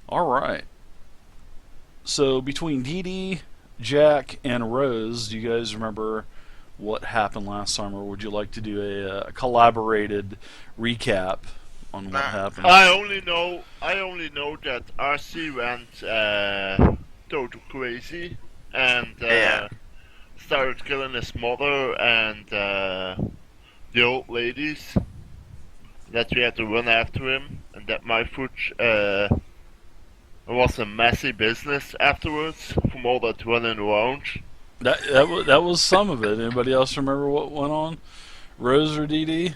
All right. So between Dee Dee, Jack, and Rose, do you guys remember what happened last time, or would you like to do a collaborated recap on what Nah, happened? I only know that RC went total crazy and Yeah. started killing his mother and the old ladies. That we had to run after him, and that my foot was a messy business afterwards from all that running around. That was some of it. Anybody else remember what went on? Rose or Dee Dee?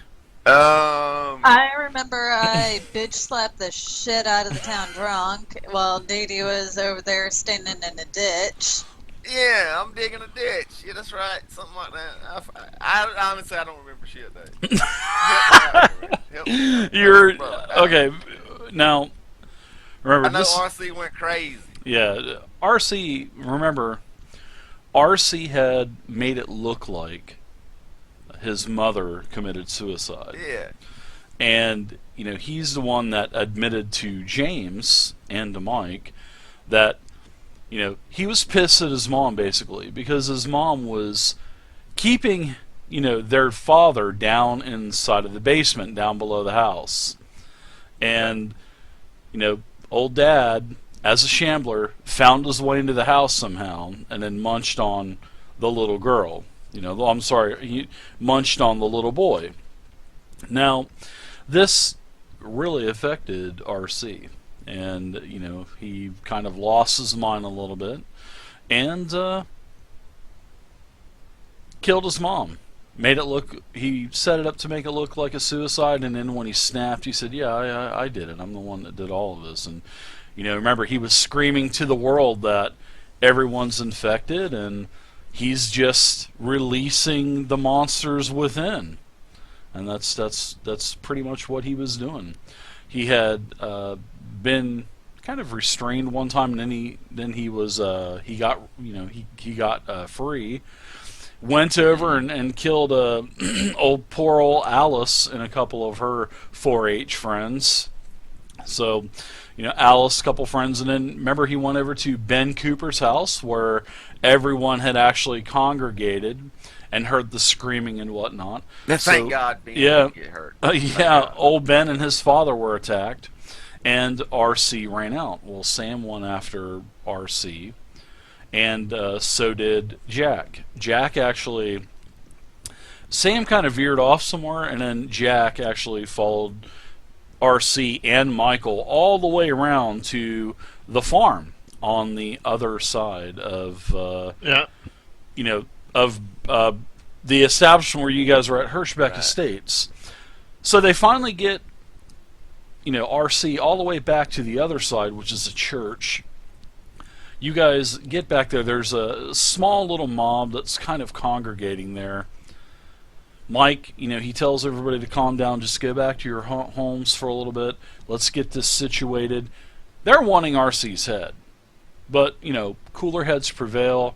Um. I remember I bitch slapped the shit out of the town drunk while Dee Dee was over there standing in a ditch. Yeah, I'm digging a ditch. Yeah, that's right. Something like that. Honestly, I don't remember shit though. Help me out here, man. Help me out. You're Bro, okay. Now remember I know this. RC went crazy. Yeah, RC. Remember, RC had made it look like his mother committed suicide, Yeah. and he's the one that admitted to James and to Mike that he was pissed at his mom basically because his mom was keeping their father down inside of the basement down below the house, and old dad, as a shambler, found his way into the house somehow and then munched on the little girl. I'm sorry, he munched on the little boy. Now, this really affected RC, and he kind of lost his mind a little bit and killed his mom. He set it up to make it look like a suicide, and then when he snapped, he said, "Yeah, I did it. I'm the one that did all of this." And remember, he was screaming to the world that everyone's infected, and he's just releasing the monsters within, and that's pretty much what he was doing. He had been kind of restrained one time, and then he was he got free. Went over and killed poor old Alice and a couple of her 4-H friends. So, Alice, a couple friends, and then remember he went over to Ben Cooper's house where everyone had actually congregated and heard the screaming and whatnot. Thank God Ben Yeah, didn't get hurt. yeah, old Ben and his father were attacked, and RC ran out. Well, Sam went after RC, and so did Jack. Jack actually, Sam kind of veered off somewhere, and then Jack actually followed RC and Michael all the way around to the farm on the other side of Yeah. of the establishment where you guys were at Hirschbeck Right. Estates. So they finally get RC all the way back to the other side, which is a church. You guys get back there. There's a small little mob that's kind of congregating there. Mike, he tells everybody to calm down, just go back to your homes for a little bit. Let's get this situated. They're wanting RC's head. But, cooler heads prevail.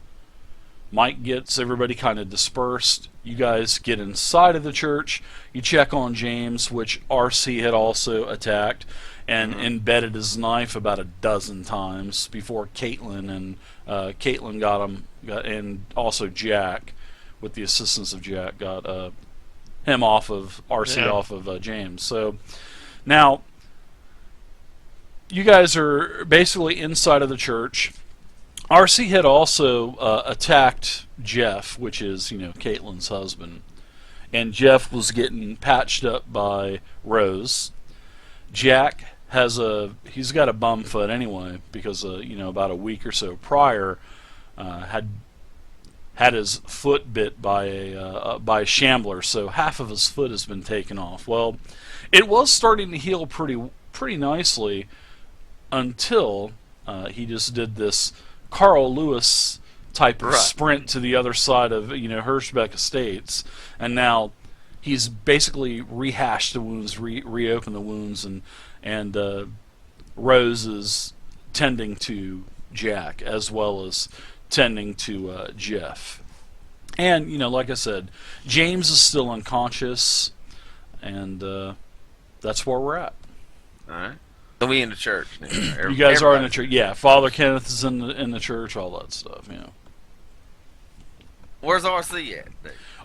Mike gets everybody kind of dispersed. You guys get inside of the church. You check on James, which RC had also attacked, and embedded his knife about a dozen times before Caitlin, and Caitlin got him, and also Jack, with the assistance of Jack, got him off of RC, Yeah. off of James. So now you guys are basically inside of the church. RC had also attacked Jeff, which is Caitlin's husband, and Jeff was getting patched up by Rose. Jack he's got a bum foot anyway because about a week or so prior had his foot bit by a shambler, so half of his foot has been taken off. Well, it was starting to heal pretty nicely until he just did this Carl Lewis type of Right. sprint to the other side of Hirschbeck Estates, and now he's basically rehashed the wounds, reopened the wounds, and Rose is tending to Jack as well as tending to Jeff. And like I said, James is still unconscious, and that's where we're at. All right. So we in the church. You guys are in the church. Yeah, Father Kenneth is in the church, all that stuff, you know. Where's RC at?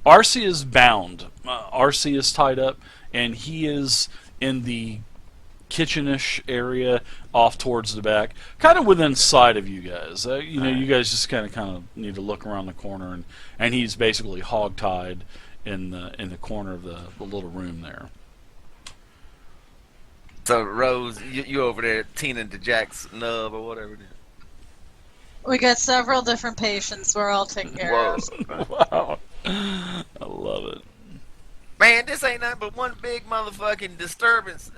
RC is bound. RC is tied up, and he is in the kitchenish area off towards the back, kind of within sight of you guys. You know, you guys just kind of need to look around the corner, and he's basically hog-tied in the corner of the little room there. So Rose, you over there tending to Jack's nub or whatever it is. We got several different patients we're all taking care of. Wow. I love it. Man, this ain't nothing but one big motherfucking disturbance.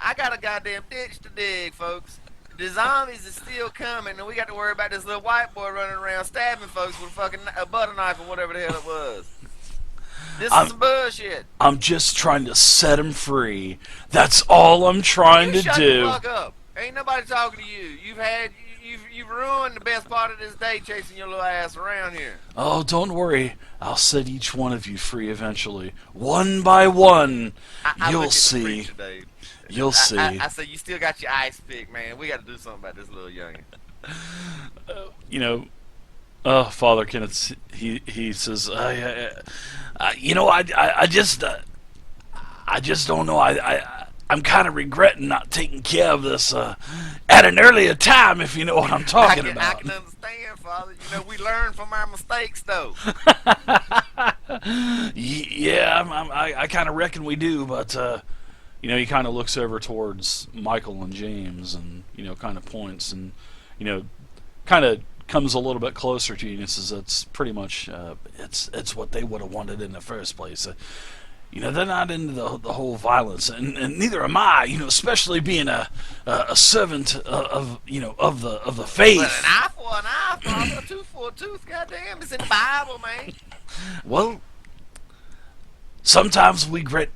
I got a goddamn ditch to dig, folks. The zombies is still coming, and we got to worry about this little white boy running around stabbing folks with a butter knife or whatever the hell it was. This is some bullshit. I'm just trying to set him free. That's all I'm trying to shut do. the fuck up. Ain't nobody talking to you. You've ruined the best part of this day chasing your little ass around here. Oh, don't worry. I'll set each one of you free eventually. One by one. You'll see. You'll see. I say you still got your ice pick, man. We got to do something about this little youngin'. You know, Father Kenneth, he says, you know, I just don't know. I'm kind of regretting not taking care of this at an earlier time, if you know what I'm talking about. I can understand, Father. You know, we learn from our mistakes, though. Yeah, I kind of reckon we do, but you know, he kind of looks over towards Michael and James, and you know, kind of points, and you know, kind of comes a little bit closer to you, and says, "That's pretty much it's what they would have wanted in the first place." You know, they're not into the whole violence, and neither am I. You know, especially being a servant of the faith. Well, an eye for an eye, Father, a tooth for a tooth. Goddamn, it's in the Bible, man. Well, sometimes we regret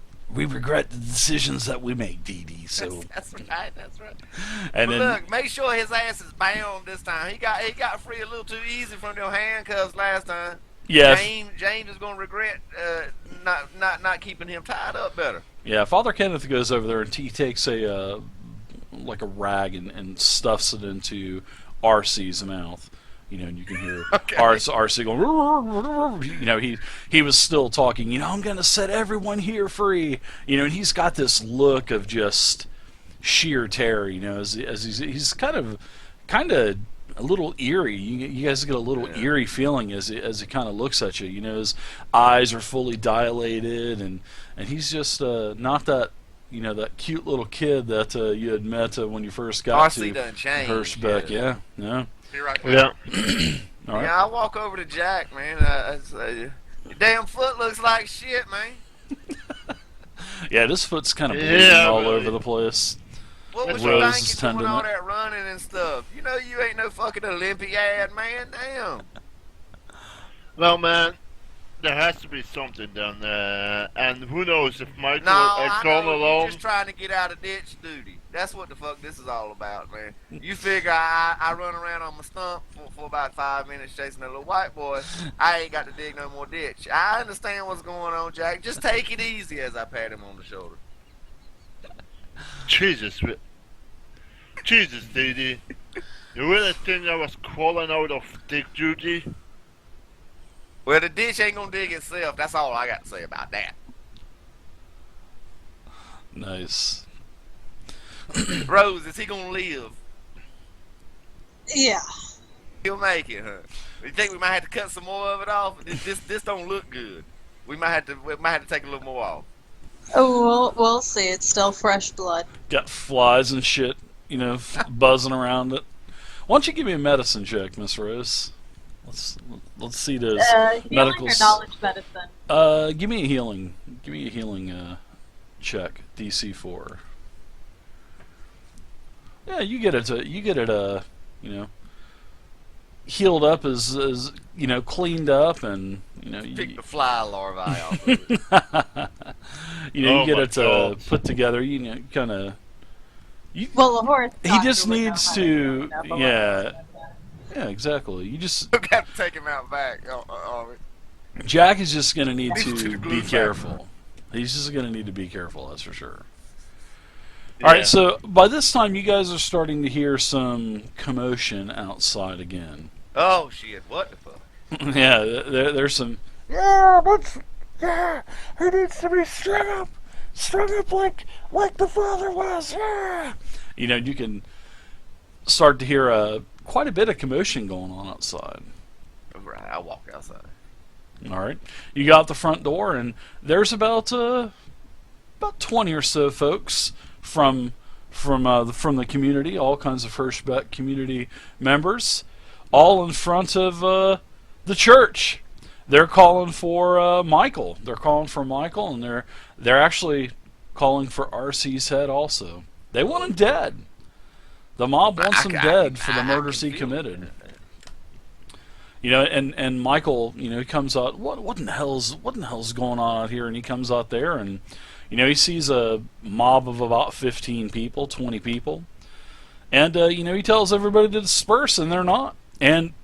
the decisions that we make, Dee Dee. So that's right. And but then, look, make sure his ass is bound this time. He got free a little too easy from your handcuffs last time. yeah, James is gonna regret not keeping him tied up better. yeah. Father Kenneth goes over there and he takes a like a rag and stuffs it into RC's mouth. You know, and you can hear RC going. You know, he was still talking. You know, I'm going to set everyone here free. You know, and he's got this look of just sheer terror. You know, as he's kind of a little eerie. You guys get a little eerie feeling as he kind of looks at you. You know, his eyes are fully dilated, and he's just not that. You know, that cute little kid that you had met when you first got RC to done changed. Hirschbeck. Yeah. Yeah. All right. Yeah, I walk over to Jack, man. I say, your damn foot looks like shit, man. Yeah, this foot's kind of bleeding all over the place. What was Rose you is thinking tending doing all it. that running and stuff? You know you ain't no fucking Olympiad, man. Damn. Well, man, there has to be something down there, and who knows if Michael No, had I gone know alone. you're just trying to get out of ditch duty. That's what the fuck this is all about, man. You figure I run around on my stump for about 5 minutes chasing a little white boy. I ain't got to dig no more ditch. I understand what's going on, Jack. Just take it easy as I pat him on the shoulder. Jesus, Dee. You really think I was crawling out of dig duty? Well, the ditch ain't gonna dig itself. That's all I got to say about that. Nice. Rose, is he gonna live? Yeah. He'll make it, huh? You think we might have to cut some more of it off? This don't look good. We might have to take a little more off. Oh, we'll see. It's still fresh blood. Got flies and shit, you know, buzzing around it. Why don't you give me a medicine check, Miss Rose? Let's see those Healing medical. or knowledge medicine? Give me a healing. Give me a healing check. DC4. Yeah, you get it. You know, healed up as you know, cleaned up, and you know, Pick the fly larvae off of it. you know, you get my it God. put together. You know, kind of. Well, the horse. He just needs to. Yeah, exactly. You just. We'll have to take him out back. Jack is just going to need Needs to to glue be back. careful. He's just going to need to be careful, that's for sure. All right, so by this time, you guys are starting to hear some commotion outside again. Oh shit! What the fuck? Yeah, there's some. He needs to be strung up like the father was. Yeah. You know, you can start to hear quite a bit of commotion going on outside. Right, I'll walk outside. All right, you got out the front door, and there's about 20 or so folks from the community, all kinds of Hirschbeck community members, all in front of the church. They're calling for Michael. They're calling for Michael, and they're actually calling for RC's head also. They want him dead. The mob wants him dead for the murders he committed. You know, and Michael, you know, he comes out. What in the hell's going on out here? And he comes out there, and you know, he sees a mob of about 15 people, 20 people, and you know, he tells everybody to disperse, and they're not. And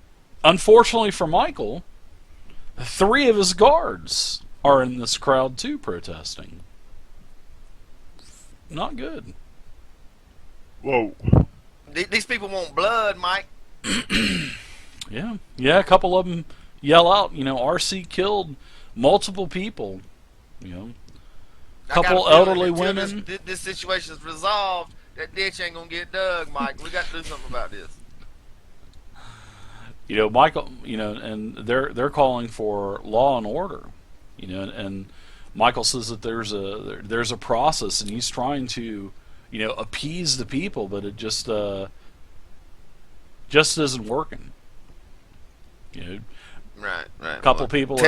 unfortunately for Michael, 3 of his guards are in this crowd too, protesting. Not good. Whoa. These people want blood, Mike. Yeah, a couple of them yell out, you know, RC killed multiple people, you know, a couple elderly women. This situation is resolved. That ditch ain't gonna get dug, Mike. We got to do something about this. You know, Michael, you know, and they're calling for law and order, you know, and Michael says that there's a process, and he's trying to, you know, appease the people, but it just isn't working. You know, right. A couple people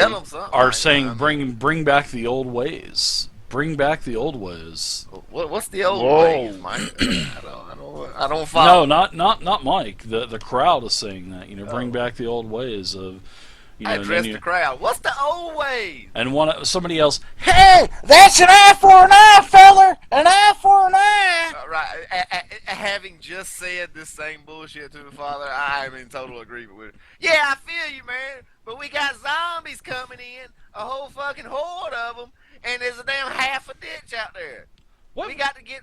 are saying, bring back the old ways. Bring back the old ways. What's the old ways, Mike? I don't follow. No, not Mike. The crowd is saying that. You know, bring back the old ways of. You know, I address the crowd. What's the old ways? And somebody else. Hey, that's an eye for an eye, feller. An eye for an eye. Right. Having just said this same bullshit to the father, I am in total agreement with it. Yeah, I feel you, man. But we got zombies coming in, a whole fucking horde of them, and there's a damn half a ditch out there. What? We got to get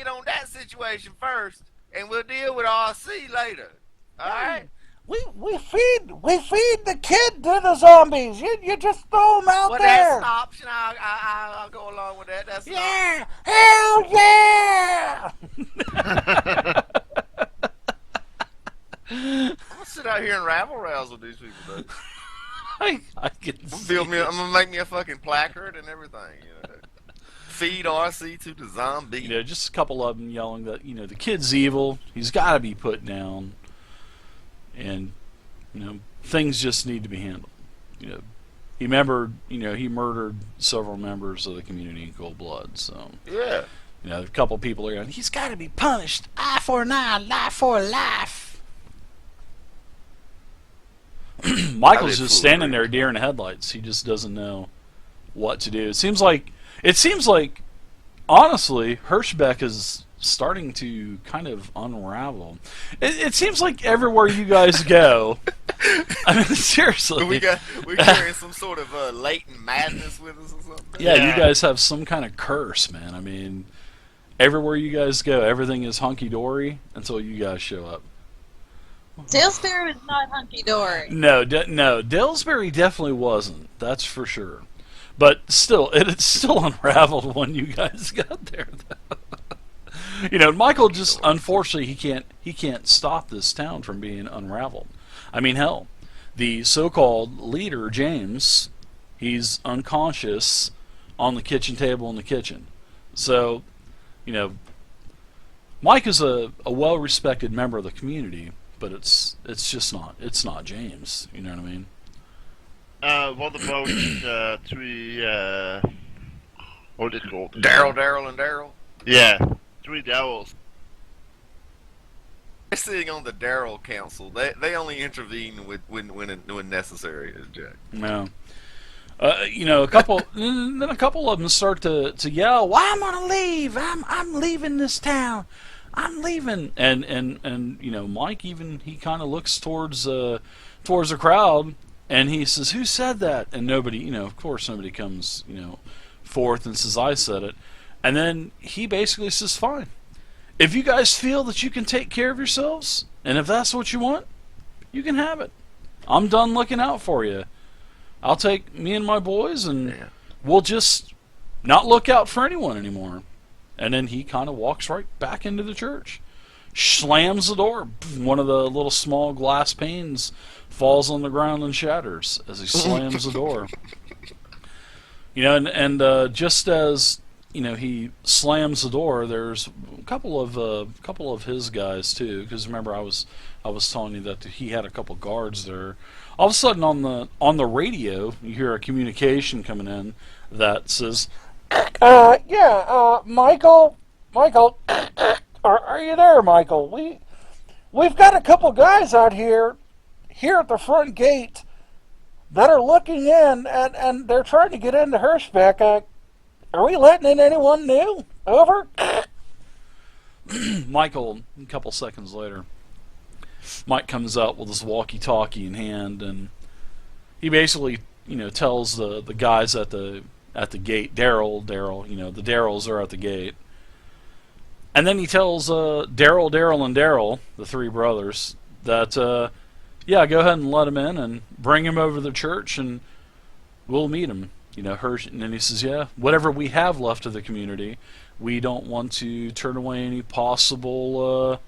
on that situation first, and we'll deal with RC later. All right. We feed the kid to the zombies. You just throw them out there. That's an option. I'll go along with that. That's yeah. Hell yeah. I'll sit out here and rabble rouse with these people. Though. I can I'm gonna make me a fucking placard and everything. You know. Feed RC to the zombie. You know, just a couple of them yelling that, you know, the kid's evil. He's got to be put down. And, you know, things just need to be handled. You know, he murdered several members of the community in cold blood. So, yeah. You know, a couple of people are going, he's got to be punished. Eye for an eye, life for a life. Michael's just standing there, deer in the headlights. He just doesn't know what to do. It seems like, honestly, Hirschbeck is starting to kind of unravel. It seems like everywhere you guys go, I mean, seriously, we're carrying some sort of latent madness with us or something. Yeah, you guys have some kind of curse, man. I mean, everywhere you guys go, everything is hunky dory until you guys show up. Dillsbury was not hunky dory. No, Dillsbury definitely wasn't. That's for sure. But still, it still unraveled when you guys got there. You know, Michael just, unfortunately, he can't stop this town from being unraveled. I mean, hell, the so-called leader, James, he's unconscious on the kitchen table in the kitchen. So, you know, Mike is a well-respected member of the community, but it's not James. You know what I mean? What about 3? What is it called? Daryl, and Daryl. Yeah. 3 Daryls. They're sitting on the Daryl Council. They only intervene when necessary, Jack. No. You know, a couple of them start to yell, "Well, I'm gonna leave. I'm leaving this town. I'm leaving." And you know, Mike he kind of looks towards the crowd, and he says, "Who said that?" And nobody, you know, of course, nobody comes, you know, forth and says, "I said it." And then he basically says, fine. If you guys feel that you can take care of yourselves, and if that's what you want, you can have it. I'm done looking out for you. I'll take me and my boys, and we'll just not look out for anyone anymore. And then he kind of walks right back into the church. Slams the door. One of the little small glass panes falls on the ground and shatters as he slams the door. You know, and just as he slams the door, there's a couple of his guys too. Because remember, I was telling you that he had a couple guards there. All of a sudden, on the radio, you hear a communication coming in that says, Michael, are you there, Michael? We've got a couple guys out here at the front gate that are looking in, and they're trying to get into Hirschbeck. Are we letting in anyone new? Over. Michael, a couple seconds later, Mike comes up with his walkie-talkie in hand, and he basically, tells the guys at the gate, Daryl, the Daryls are at the gate, and then he tells Daryl, and Daryl, the three brothers, that go ahead and let him in and bring him over to the church, and we'll meet him. And then he says, whatever we have left of the community, we don't want to turn away any possible,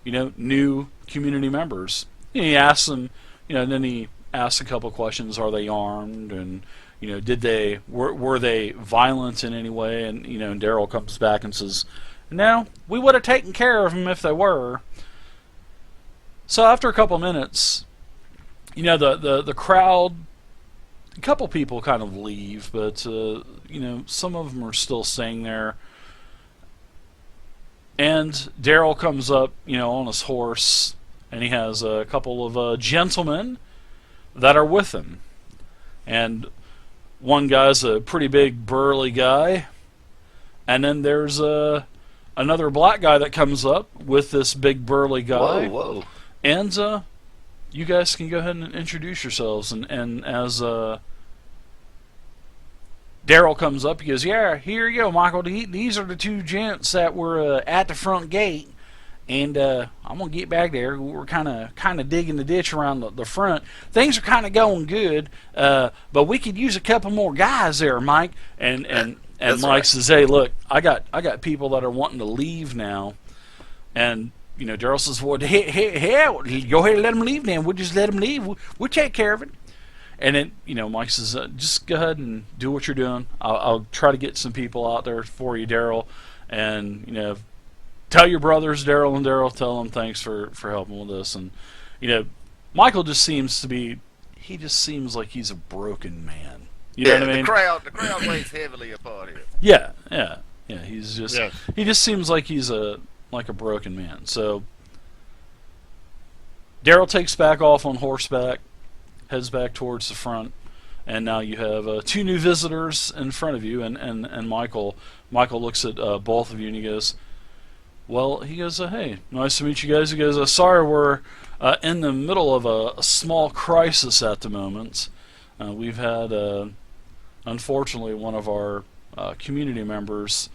new community members. And he asks them, and then he asks a couple of questions. Are they armed? And, were they violent in any way? And, and Daryl comes back and says, no, we would have taken care of them if they were. So after a couple of minutes, the crowd, a couple people kind of leave, but some of them are still staying there. And Daryl comes up, on his horse, and he has a couple of gentlemen that are with him. And one guy's a pretty big, burly guy, and then there's another black guy that comes up with this big, burly guy. Whoa. And you guys can go ahead and introduce yourselves. And as Daryl comes up, he goes, here you go, Michael. These are the two gents that were at the front gate. And I'm going to get back there. We're kind of digging the ditch around the front. Things are kind of going good, but we could use a couple more guys there, Mike. And Mike right. says, hey, look, I got people that are wanting to leave now. And Daryl says, well, hey, go ahead and let them leave then. We'll just let them leave. We'll take care of it. And then, Mike says, just go ahead and do what you're doing. I'll try to get some people out there for you, Daryl. And, tell your brothers, Daryl and Daryl, tell them thanks for helping with this. And, Michael just seems like he's a broken man. You know what I mean? The crowd weighs heavily upon him. Yeah. He's just, Yes. he just seems like he's a broken man. So Daryl takes back off on horseback, heads back towards the front, and now you have two new visitors in front of you. And Michael looks at both of you and he goes, hey, nice to meet you guys. He goes, sorry, we're in the middle of a small crisis at the moment. We've had, unfortunately, one of our community members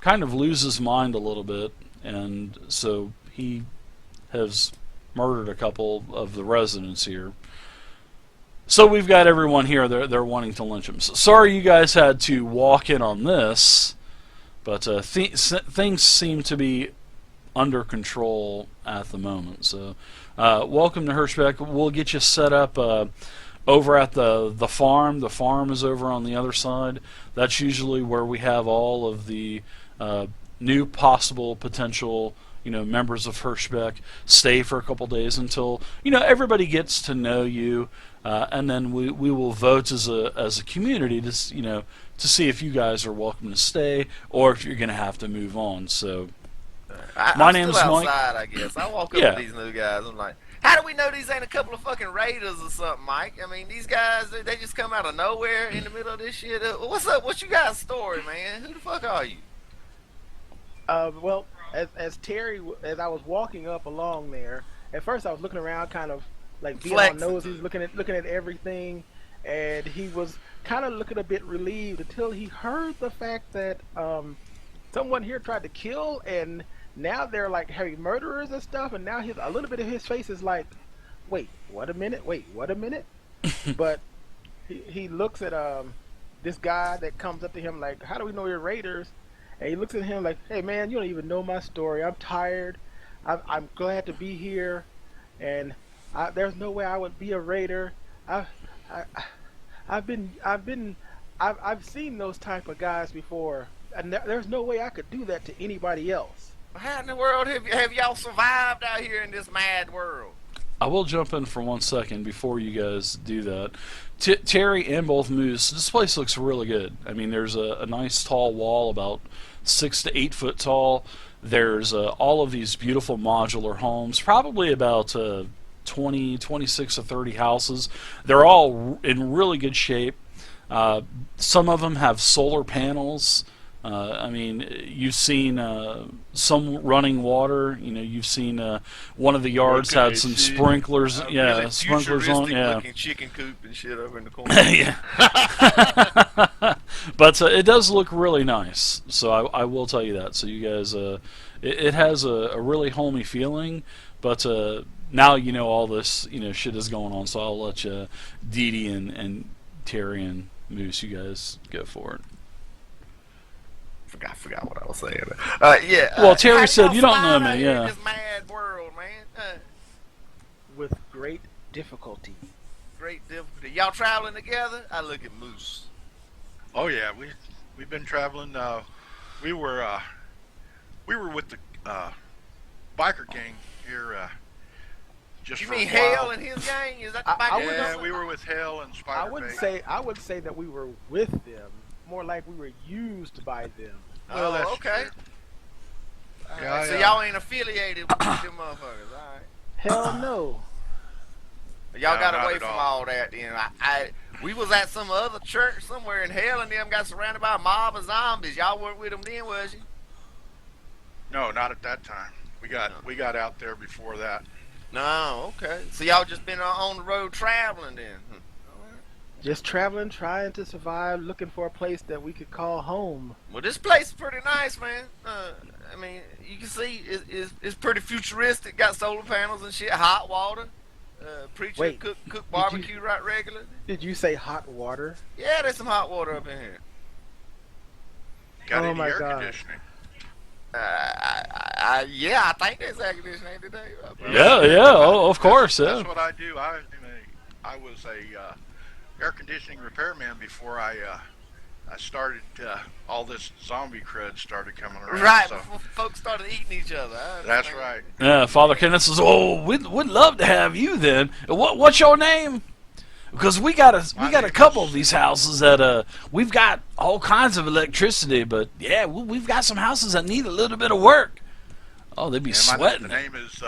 kind of lose his mind a little bit, and so he has murdered a couple of the residents here. So we've got everyone here. They're wanting to lynch him. So sorry you guys had to walk in on this. But things seem to be under control at the moment. So welcome to Hirschbeck. We'll get you set up over at the farm. The farm is over on the other side. That's usually where we have all of the new possible potential members of Hirschbeck stay for a couple days until everybody gets to know you, and then we will vote as a community to see if you guys are welcome to stay or if you're going to have to move on. So my name's Mike. I guess I walk up to these new guys. I'm like, how do we know these ain't a couple of fucking raiders or something, Mike? I mean, these guys, they just come out of nowhere in the middle of this shit. What's up? What's you guys' story, man? Who the fuck are you? Well, as I was walking up along there, at first I was looking around, kind of like being on nosy, looking at everything, and he was kind of looking a bit relieved until he heard the fact that someone here tried to kill, and now they're like heavy murderers and stuff, and now a little bit of his face is like, wait, what a minute, but he looks at this guy that comes up to him like, how do we know you're raiders? And he looks at him like, hey man, you don't even know my story. I'm tired. I'm glad to be here, and there's no way I would be a raider. I've seen those type of guys before, and there's no way I could do that to anybody else. How in the world have y'all survived out here in this mad world? I will jump in for 1 second before you guys do that. Terry and both Moose, this place looks really good. I mean, there's a nice tall wall, about 6 to 8 foot tall. There's all of these beautiful modular homes, probably about 20, 26 or 30 houses. They're all in really good shape. Some of them have solar panels. I mean, you've seen some running water. You know, you've seen one of the yards had some sprinklers. Yeah, really sprinklers on. Yeah, looking chicken coop and shit over in the corner. yeah. But it does look really nice. So I will tell you that. So you guys, it has a really homey feeling. But now you know all this shit is going on. So I'll let you, Dee Dee and Terry and Moose, you guys go for it. Forgot what I was saying. Yeah. Well, Terry how said y'all you don't know survive me, out here yeah. in this mad world, man. With great difficulty. Great difficulty. Y'all traveling together? I look at Moose. Oh yeah, we've been traveling. We were with the biker gang here. Just You for mean a while. Hale and his gang? Is that the I biker would Yeah, gang? we were with Hale and Spider. I would say that we were with them. More like we were used by them. Well, that's okay. true. Alright, so y'all ain't affiliated with them motherfuckers, alright? Hell no. Y'all No, got not away at from all. all that then. We was at some other church somewhere in hell, and them got surrounded by a mob of zombies. Y'all weren't with them then, was you? No, not at that time. We got out there before that. No, okay. So y'all just been on the road traveling then? Just traveling, trying to survive, looking for a place that we could call home. Well, this place is pretty nice, man. I mean, you can see it's pretty futuristic. Got solar panels and shit, hot water. Preacher Wait, cook barbecue right regular. Did you say hot water? Yeah, there's some hot water up in here. Got Oh any my air God. conditioning? Yeah, I think there's air conditioning today. Yeah. Oh, of course. Yeah. That's what I do. I was a air conditioning repairman before I started. All this zombie crud started coming around. Right, So before folks started eating each other. I that's understand. right. Yeah. Father Kenneth says, "Oh, we'd love to have you then. What's your name?" Because we got a couple of these houses that we've got all kinds of electricity, but yeah, we've got some houses that need a little bit of work. Oh, they'd be And sweating. The name is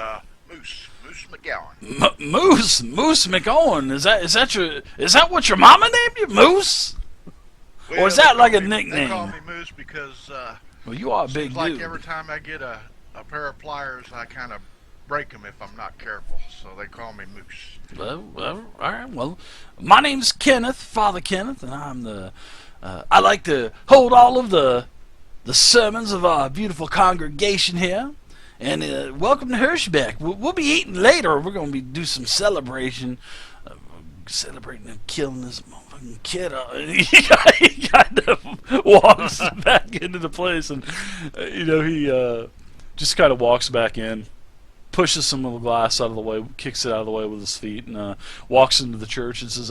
Moose McGowan. Moose McOwen. Is that what your mama named you, Moose? Or is Well, that they like a call me- nickname? They call me Moose because Well, you are a big seems like dude. every time I get a pair of pliers, I kind of break them if I'm not careful. So they call me Moose. Well, all right. Well, my name's Kenneth, Father Kenneth, and I'm the. I like to hold all of the sermons of our beautiful congregation here. And welcome to Hirschbeck. We'll be eating later. We're going to do some celebration, celebrating and killing this motherfucking kid. He kind of walks back into the place, and he just kind of walks back in, pushes some of the glass out of the way, kicks it out of the way with his feet, and walks into the church and says,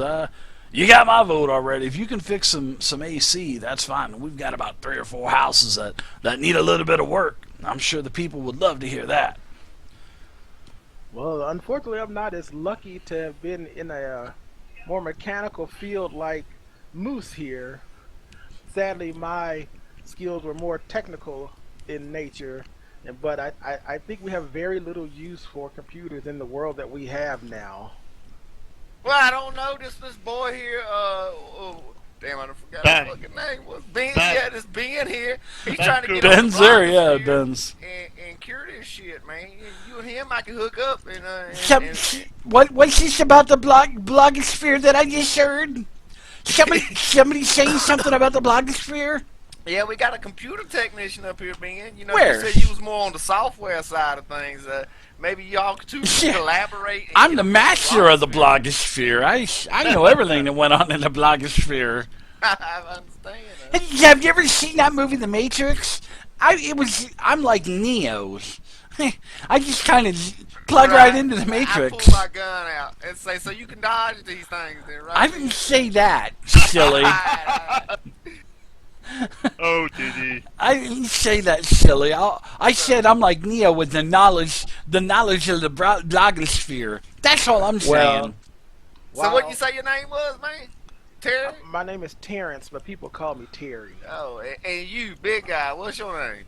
"You got my vote already. If you can fix some AC, that's fine. We've got about 3 or 4 houses that need a little bit of work. I'm sure the people would love to hear that." Well, unfortunately, I'm not as lucky to have been in a more mechanical field like Moose here. Sadly, my skills were more technical in nature, but I think we have very little use for computers in the world that we have now. Well, I don't know. This boy here, damn, I forgot Ben. his fucking name was. Ben, Ben. yeah, this Ben here. He's Ben trying to get Cooper. on the Ben's there, yeah, blogosphere Ben's. and cure this shit, man. You and him, I can hook up and What's this about the blogosphere that I just heard? Somebody saying something about the blogosphere? Yeah, we got a computer technician up here, Ben. You know, Where? you said you was more on the software side of things. Maybe y'all two can collaborate. and I'm get the a master of the blogosphere. blogosphere. I know everything that went on in the blogosphere. I understand. Have you ever seen that movie, The Matrix? I'm like Neo. I just kind of plug right into the I Matrix. pull my gun out and say, so you can dodge these things then, right? I didn't say that, silly. Oh, Diddy. I didn't say that, silly. I said I'm like Neo with the knowledge of the blogosphere. That's all I'm saying. Well, So what you say your name was, man? Terry? My name is Terrence, but people call me Terry. Oh, and you, big guy, what's your name?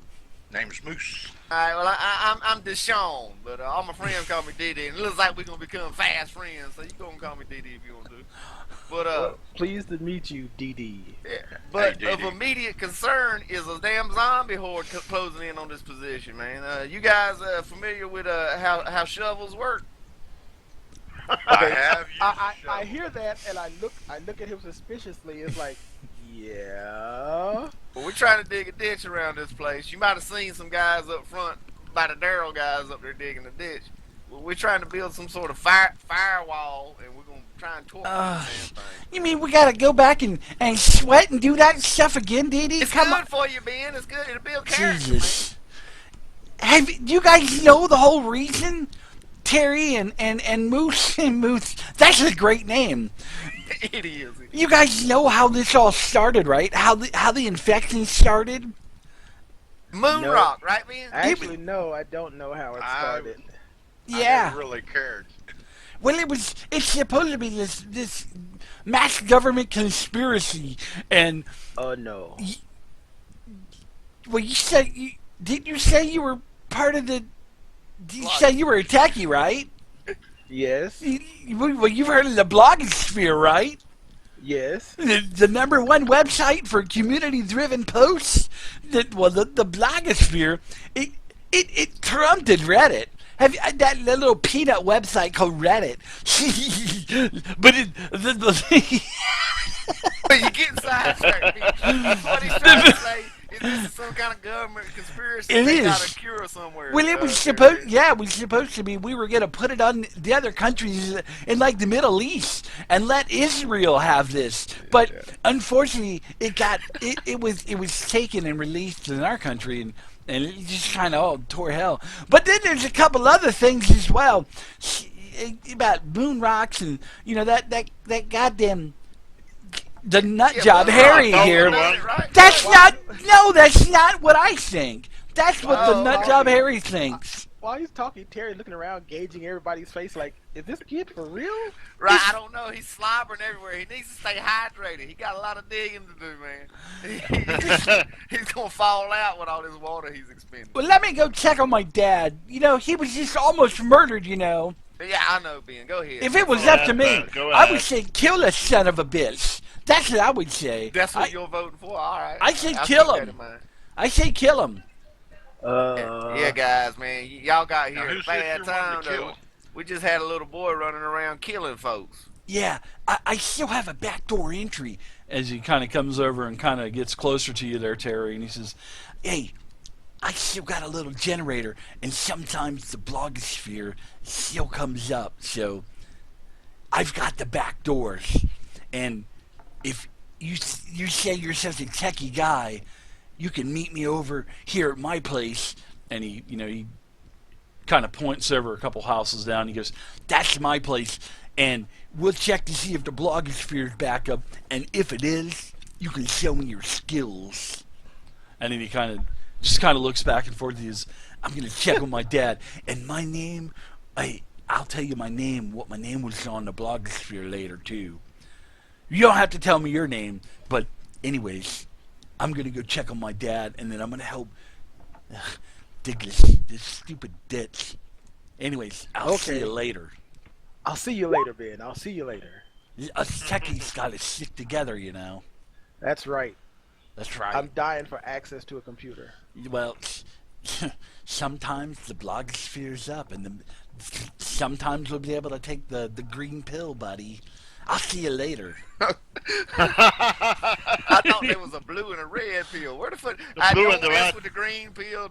Name's Moose. All right, well, I'm Deshaun, but all my friends call me Diddy, and it looks like we're going to become fast friends, so you go and call me Diddy if you want to. But, Well, pleased to meet you, DD. yeah, but Hey, of Diddy. immediate concern is a damn zombie horde closing in on this position, man. You guys familiar with how shovels work? I have you. I hear that, and I look at him suspiciously. It's like, yeah. Well, we're trying to dig a ditch around this place. You might have seen some guys up front by the Darrell guys up there digging the ditch. Well, we're trying to build some sort of firewall, and we're going to try and torch this damn thing. You mean we gotta go back and sweat and do that stuff again, Dee Dee? It's Come good on. for you, Ben. It's good. It'll build character, Jesus. Do you guys know the whole reason? Terry and Moose and Moose. That's a great name. man. It is. You guys know how this all started, right? How the infection started? Moon No. rock, right, Ben? Actually, no, I don't know how it started. I Yeah. never really cared. Well, it's supposed to be this mass government conspiracy, and Oh no. well, did you say you were part of the? You said you were a techie, right? Yes. Well, you've heard of the blogosphere, right? Yes. The number one website for community-driven posts. The blogosphere. It trumped Reddit. Have you, that little peanut website called Reddit? But But you're getting sidetracked. What he's trying to say is this is some kind of government conspiracy. It they is. got a cure somewhere. well, it was Okay. supposed. Yeah, it was supposed to be. We were gonna put it on the other countries in like the Middle East and let Israel have this. But unfortunately, it was taken and released in our country and it just kind of all tore hell. But then there's a couple other things as well about moon rocks and that goddamn the nut Yeah, job Moon Harry Rock, here. Right? Right? That's that's not what I think. That's what the Oh, nut okay. job Harry thinks. While he's talking, Terry looking around, gauging everybody's face, like, is this kid for real? Right, I don't know. He's slobbering everywhere. He needs to stay hydrated. He got a lot of digging to do, man. He's gonna fall out with all this water he's expending. Well, let me go check on my dad. He was just almost murdered. Yeah, I know, Ben. Go ahead. If it was up to me, Go I ahead. would say kill the son of a bitch. That's what I would say. That's what I, you're voting for. All right. I say I'll kill keep that him. in mind. I say kill him. Yeah, guys, man, y'all got Now, here at a who's this bad you're time wanting to though. kill? We just had a little boy running around killing folks. Yeah, I still have a backdoor entry. As he kind of comes over and kind of gets closer to you there, Terry, and he says, Hey, I still got a little generator, and sometimes the blogosphere still comes up. So I've got the back doors, and if you say you're such a techie guy, you can meet me over here at my place. and he kind of points over a couple houses down. He goes, That's my place, and we'll check to see if the blogosphere is back up, and if it is, you can show me your skills. and then he kind of looks back and forth. He goes, I'm gonna check with my dad, and my name, I'll tell you my name, what my name was on the blogosphere later too. You don't have to tell me your name, but anyways, I'm gonna go check on my dad, and then I'm gonna help dig this stupid ditch. Anyways, I'll see Okay. you later. I'll see you later, Ben. I'll see you later. Us techies gotta stick together, That's right. That's right. I'm dying for access to a computer. Well, sometimes the blogosphere's up, and sometimes we'll be able to take the green pill, buddy. I'll see you later. I thought there was a blue and a red pill. Where the fuck? The I blue don't and the mess red. with the green pill.